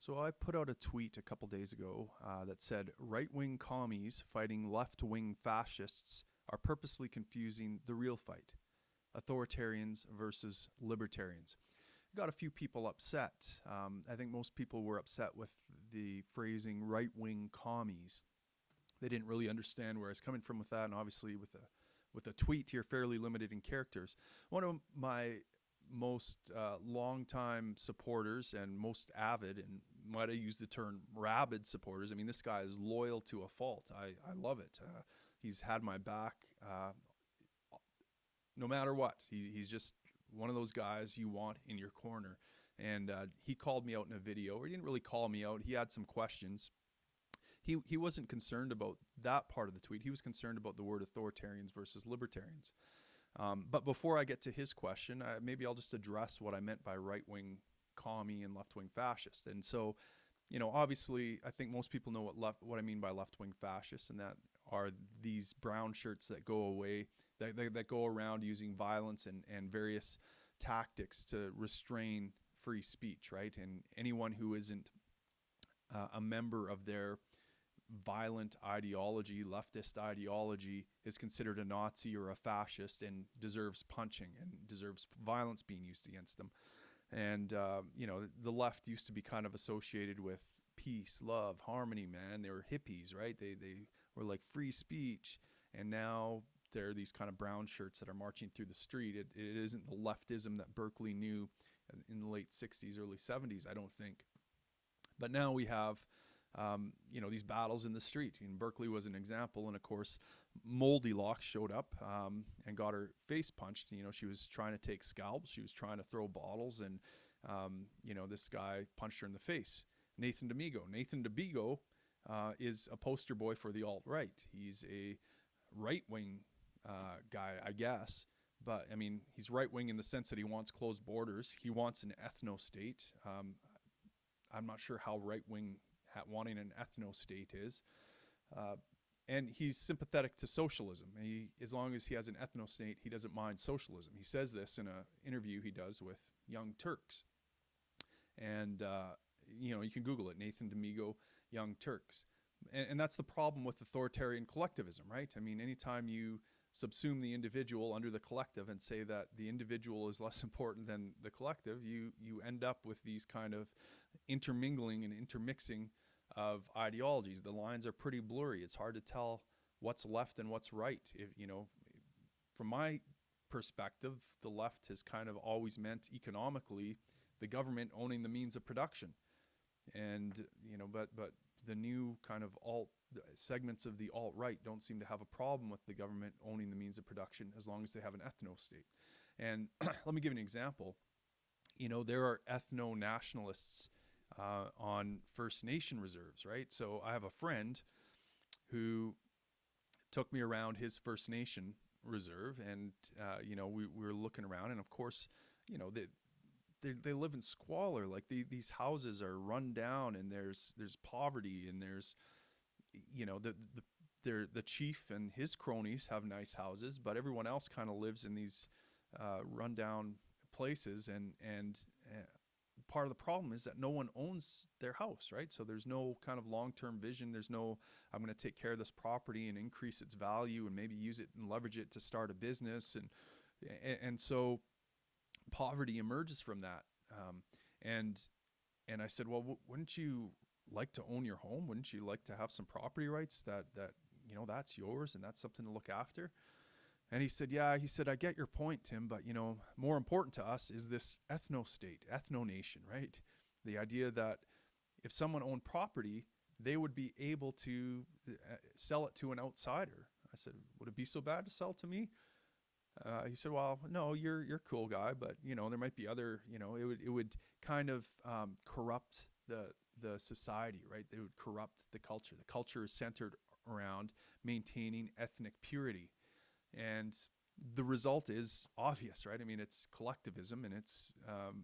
So I put out a tweet a couple days ago that said right-wing commies fighting left-wing fascists are purposely confusing the real fight, authoritarians versus libertarians. Got a few people upset. I think most people were upset with the phrasing right-wing commies. They didn't really understand where I was coming from with that, and obviously with a tweet here fairly limited in characters. One of my most longtime supporters and most avid, and might I use the term rabid supporters. I mean, this guy is loyal to a fault. I love it. He's had my back no matter what. He's just one of those guys you want in your corner. And he called me out in a video, or he didn't really call me out. He had some questions. He wasn't concerned about that part of the tweet. He was concerned about the word authoritarians versus libertarians. But before I get to his question, maybe I'll just address what I meant by right-wing commie and left-wing fascist. And so, obviously, I think most people know what I mean by left-wing fascist, and that are these brown shirts that go away, that go around using violence and various tactics to restrain free speech, right? And anyone who isn't a member of their violent ideology, leftist ideology, is considered a Nazi or a fascist and deserves punching and deserves violence being used against them. And, the left used to be kind of associated with peace, love, harmony, man. They were hippies, right? They were like free speech. And now they're these kind of brown shirts that are marching through the street. It isn't the leftism that Berkeley knew in the late 60s, early 70s, I don't think. But now we have these battles in the street. And Berkeley was an example. And of course, Moldy Lock showed up and got her face punched. She was trying to take scalps. She was trying to throw bottles. And, this guy punched her in the face. Nathan DeBigo is a poster boy for the alt-right. He's a right-wing guy, I guess. But, I mean, he's right-wing in the sense that he wants closed borders. He wants an ethno-state. I'm not sure how right-wing wanting an ethno-state is. And he's sympathetic to socialism. As long as he has an ethno-state, he doesn't mind socialism. He says this in an interview he does with Young Turks. And, you can Google it, Nathan DeMigo, Young Turks. And that's the problem with authoritarian collectivism, right? I mean, anytime you subsume the individual under the collective and say that the individual is less important than the collective, you end up with these kind of intermingling and intermixing of ideologies. The lines are pretty blurry. It's hard to tell what's left and what's right. From my perspective, the left has kind of always meant economically the government owning the means of production. And, but the new kind of segments of the alt-right don't seem to have a problem with the government owning the means of production as long as they have an ethno-state. And let me give you an example. There are ethno-nationalists on First Nation reserves, right? So I have a friend who took me around his First Nation reserve, and we were looking around, and of course, they live in squalor. Like these houses are run down, and there's poverty, and there's the chief and his cronies have nice houses, but everyone else kind of lives in these rundown places, and part of the problem is that no one owns their house, right? So there's no kind of long-term vision. There's no, I'm going to take care of this property and increase its value and maybe use it and leverage it to start a business. And so poverty emerges from that. And I said, well, wouldn't you like to own your home? Wouldn't you like to have some property rights that that's yours and that's something to look after? And he said, yeah, I get your point, Tim, but, more important to us is this ethno-state, ethno-nation, right? The idea that if someone owned property, they would be able to sell it to an outsider. I said, would it be so bad to sell to me? He said, well, no, you're a cool guy, but, there might be other, it would kind of corrupt the society, right? It would corrupt the culture. The culture is centered around maintaining ethnic purity. And the result is obvious, right? I mean, it's collectivism and it's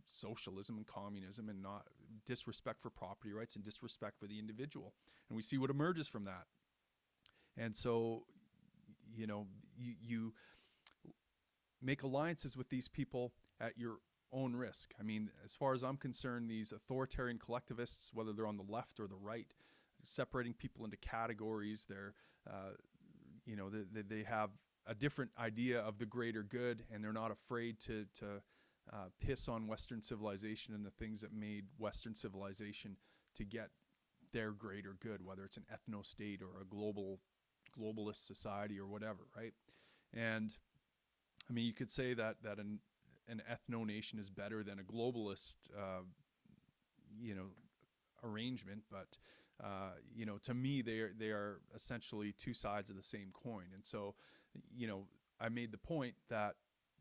socialism and communism and not disrespect for property rights and disrespect for the individual. And we see what emerges from that. And so, you make alliances with these people at your own risk. I mean, as far as I'm concerned, these authoritarian collectivists, whether they're on the left or the right, separating people into categories, they have a different idea of the greater good, and they're not afraid to piss on Western civilization and the things that made Western civilization to get their greater good, whether it's an ethno-state or a globalist society or whatever, right? And I mean, you could say that an ethno-nation is better than a globalist, arrangement, but to me, they are essentially two sides of the same coin. And so, I made the point that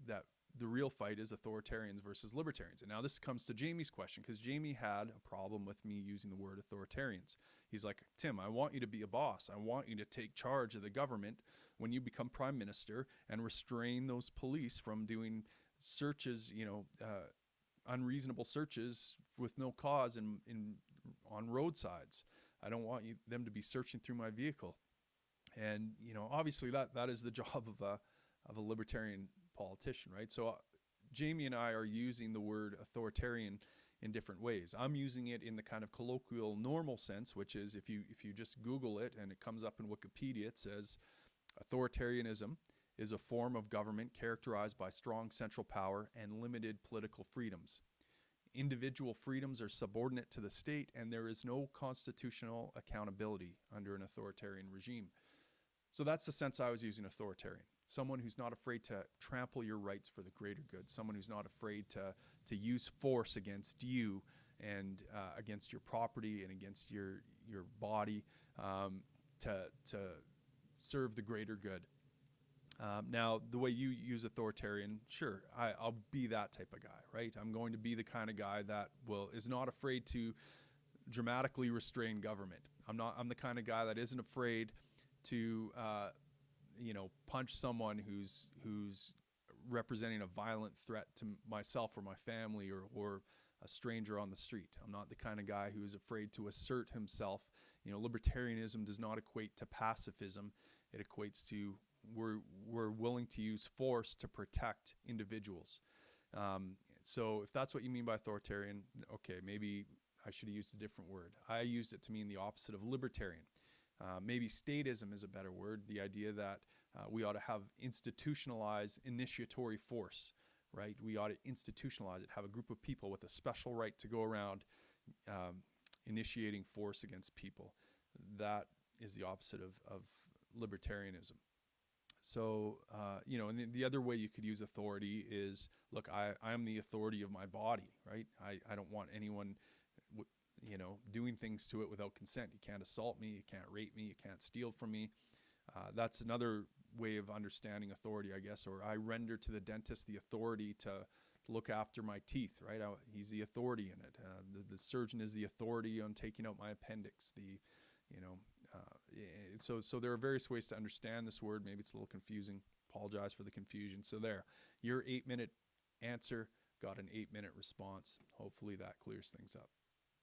the real fight is authoritarians versus libertarians. And now this comes to Jamie's question, because Jamie had a problem with me using the word authoritarians. He's like, Tim, I want you to be a boss. I want you to take charge of the government when you become prime minister and restrain those police from doing searches, unreasonable searches with no cause on roadsides. I don't want them to be searching through my vehicle. And, obviously that is the job of a libertarian politician, right? So Jamie and I are using the word authoritarian in different ways. I'm using it in the kind of colloquial normal sense, which is if you just Google it and it comes up in Wikipedia, it says authoritarianism is a form of government characterized by strong central power and limited political freedoms. Individual freedoms are subordinate to the state, and there is no constitutional accountability under an authoritarian regime. So that's the sense I was using authoritarian. Someone who's not afraid to trample your rights for the greater good. Someone who's not afraid to use force against you and against your property and against your body to serve the greater good. Now, the way you use authoritarian, sure, I'll be that type of guy, right? I'm going to be the kind of guy that is not afraid to dramatically restrain government. I'm the kind of guy that isn't afraid to punch someone who's representing a violent threat to myself or my family or a stranger on the street. I'm not the kind of guy who is afraid to assert himself. Libertarianism does not equate to pacifism. It equates to we're willing to use force to protect individuals. So if that's what you mean by authoritarian, okay, maybe I should have used a different word. I used it to mean the opposite of libertarian. Maybe statism is a better word, the idea that we ought to have institutionalized initiatory force, right? We ought to institutionalize it, have a group of people with a special right to go around initiating force against people. That is the opposite of libertarianism. So, and the other way you could use authority is, look, I am the authority of my body, right? I don't want anyone doing things to it without consent. You can't assault me, you can't rape me, you can't steal from me. That's another way of understanding authority, I guess. Or I render to the dentist the authority to look after my teeth, right? He's the authority in it. The surgeon is the authority on taking out my appendix. So there are various ways to understand this word. Maybe it's a little confusing. Apologize for the confusion. So there, your 8-minute answer got an 8-minute response. Hopefully that clears things up.